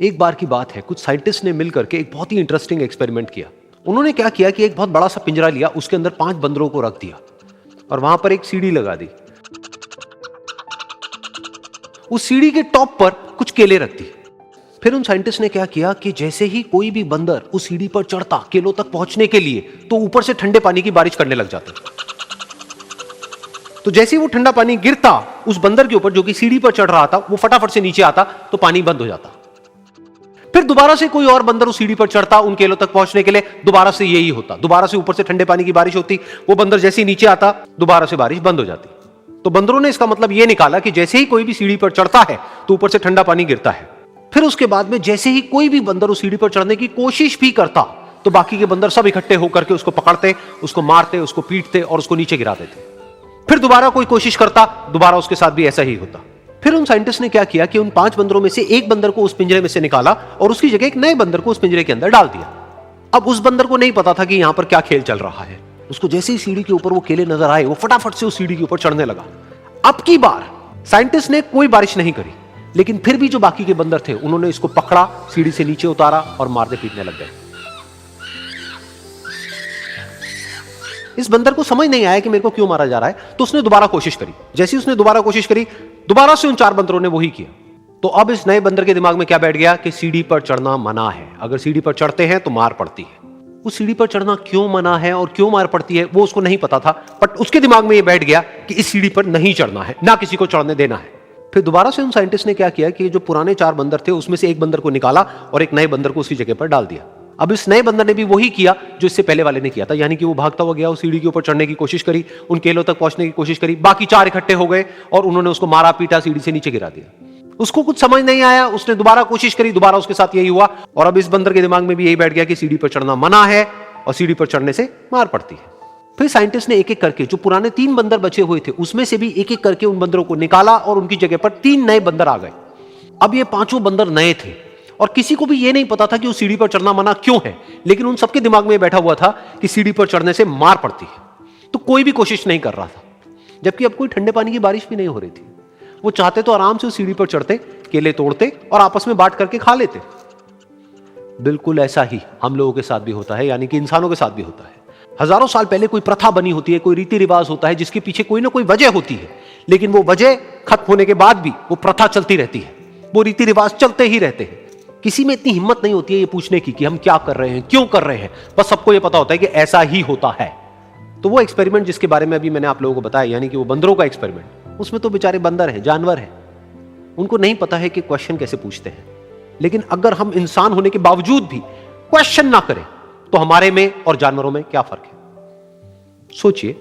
एक बार की बात है, कुछ साइंटिस्ट ने मिलकर के एक बहुत ही इंटरेस्टिंग एक्सपेरिमेंट किया। उन्होंने क्या किया कि एक बहुत बड़ा सा पिंजरा लिया, उसके अंदर 5 बंदरों को रख दिया और वहां पर एक सीढ़ी लगा दी। उस सीढ़ी के टॉप पर कुछ केले रख दी। फिर उन साइंटिस्ट ने क्या किया कि जैसे ही कोई भी बंदर उस सीढ़ी पर चढ़ता केलों तक पहुंचने के लिए, तो ऊपर से ठंडे पानी की बारिश करने लग जाते। तो जैसे ही वो ठंडा पानी गिरता उस बंदर के ऊपर जो कि सीढ़ी पर चढ़ रहा था, वो फटाफट से नीचे आता तो पानी बंद हो जाता। फिर दोबारा से कोई और बंदर उस सीढ़ी पर चढ़ता उन केलों तक पहुंचने के लिए, दोबारा से यही होता। दोबारा से ऊपर से ठंडे पानी की बारिश होती, वो बंदर जैसे ही नीचे आता दोबारा से बारिश बंद हो जाती। तो बंदरों ने इसका मतलब यह निकाला कि जैसे ही कोई भी सीढ़ी पर चढ़ता है तो ऊपर से ठंडा पानी गिरता है। फिर उसके बाद में जैसे ही कोई भी बंदर उस सीढ़ी पर चढ़ने की कोशिश भी करता तो बाकी के बंदर सब इकट्ठे होकर के उसको पकड़ते, उसको मारते, उसको पीटते और उसको नीचे गिरा देते। फिर दोबारा कोई कोशिश करता, दोबारा उसके साथ भी ऐसा ही होता। फिर उन साइंटिस्ट ने क्या किया कि उन 5 बंदरों में से एक बंदर को उस पिंजरे में से निकाला और उसकी जगह एक नए बंदर को उस पिंजरे के अंदर डाल दिया। अब उस बंदर को नहीं पता था कि यहां पर क्या खेल चल रहा है। उसको जैसे ही सीढ़ी के ऊपर वो केले नजर आए, वो फटाफट से उस सीढ़ी के ऊपर चढ़ने लगा। अब की बार साइंटिस्ट ने कोई बारिश नहीं करी, लेकिन फिर भी जो बाकी के बंदर थे उन्होंने इसको पकड़ा, सीढ़ी से नीचे उतारा और मारने पीटने लग गए। इस बंदर को समझ नहीं आया कि मेरे को क्यों मारा जा रहा है, तो उसने दोबारा कोशिश करी। जैसे उसने दोबारा कोशिश करी, दोबारा से उन 4 बंदरों ने वही किया। तो अब इस नए बंदर के दिमाग में क्या बैठ गया कि सीढ़ी पर चढ़ना मना है, अगर सीढ़ी पर चढ़ते हैं तो मार पड़ती है। उस सीढ़ी पर चढ़ना क्यों मना है और क्यों मार पड़ती है वो उसको नहीं पता था, बट उसके दिमाग में यह बैठ गया कि इस सीढ़ी पर नहीं चढ़ना है, ना किसी को चढ़ने देना है। फिर दोबारा से उन साइंटिस्ट ने क्या किया कि जो पुराने 4 बंदर थे उसमें से एक बंदर को निकाला और एक नए बंदर को उसी जगह पर डाल दिया। अब इस नए बंदर ने भी वही किया जो इससे पहले वाले ने किया था, यानी कि वो भागता हुआ गया, उस सीढ़ी के ऊपर चढ़ने की कोशिश करी, उन केलों तक पहुंचने की कोशिश करी। बाकी 4 इकट्ठे हो गए और उन्होंने उसको मारा पीटा, सीढ़ी से नीचे गिरा दिया। उसको कुछ समझ नहीं आया, उसने दोबारा कोशिश करी, दोबारा उसके साथ यही हुआ। और अब इस बंदर के दिमाग में भी यही बैठ गया कि सीढ़ी पर चढ़ना मना है और सीढ़ी पर चढ़ने से मार पड़ती है। फिर साइंटिस्ट ने एक एक करके जो पुराने 3 बंदर बचे हुए थे उसमें से भी एक एक करके उन बंदरों को निकाला और उनकी जगह पर 3 नए बंदर आ गए। अब ये 5 बंदर नए थे और किसी को भी ये नहीं पता था कि उस सीढ़ी पर चढ़ना मना क्यों है, लेकिन उन सबके दिमाग में बैठा हुआ था कि सीढ़ी पर चढ़ने से मार पड़ती है। तो कोई भी कोशिश नहीं कर रहा था, जबकि अब कोई ठंडे पानी की बारिश भी नहीं हो रही थी। वो चाहते तो आराम से उस सीढ़ी पर चढ़ते, केले तोड़ते और आपस में बांट करके खा लेते। बिल्कुल ऐसा ही हम लोगों के साथ भी होता है, यानी कि इंसानों के साथ भी होता है। हजारों साल पहले कोई प्रथा बनी होती है, कोई रीति रिवाज होता है जिसके पीछे कोई ना कोई वजह होती है, लेकिन वो वजह खत्म होने के बाद भी वो प्रथा चलती रहती है, वो रीति रिवाज चलते ही रहते हैं। किसी में इतनी हिम्मत नहीं होती है ये पूछने की कि हम क्या कर रहे हैं, क्यों कर रहे हैं। बस सबको ये पता होता है कि ऐसा ही होता है। तो वो एक्सपेरिमेंट जिसके बारे में अभी मैंने आप लोगों को बताया, यानी कि वो बंदरों का एक्सपेरिमेंट, उसमें तो बेचारे बंदर हैं, जानवर हैं, उनको नहीं पता है कि क्वेश्चन कैसे पूछते हैं। लेकिन अगर हम इंसान होने के बावजूद भी क्वेश्चन ना करें तो हमारे में और जानवरों में क्या फर्क है, सोचिए।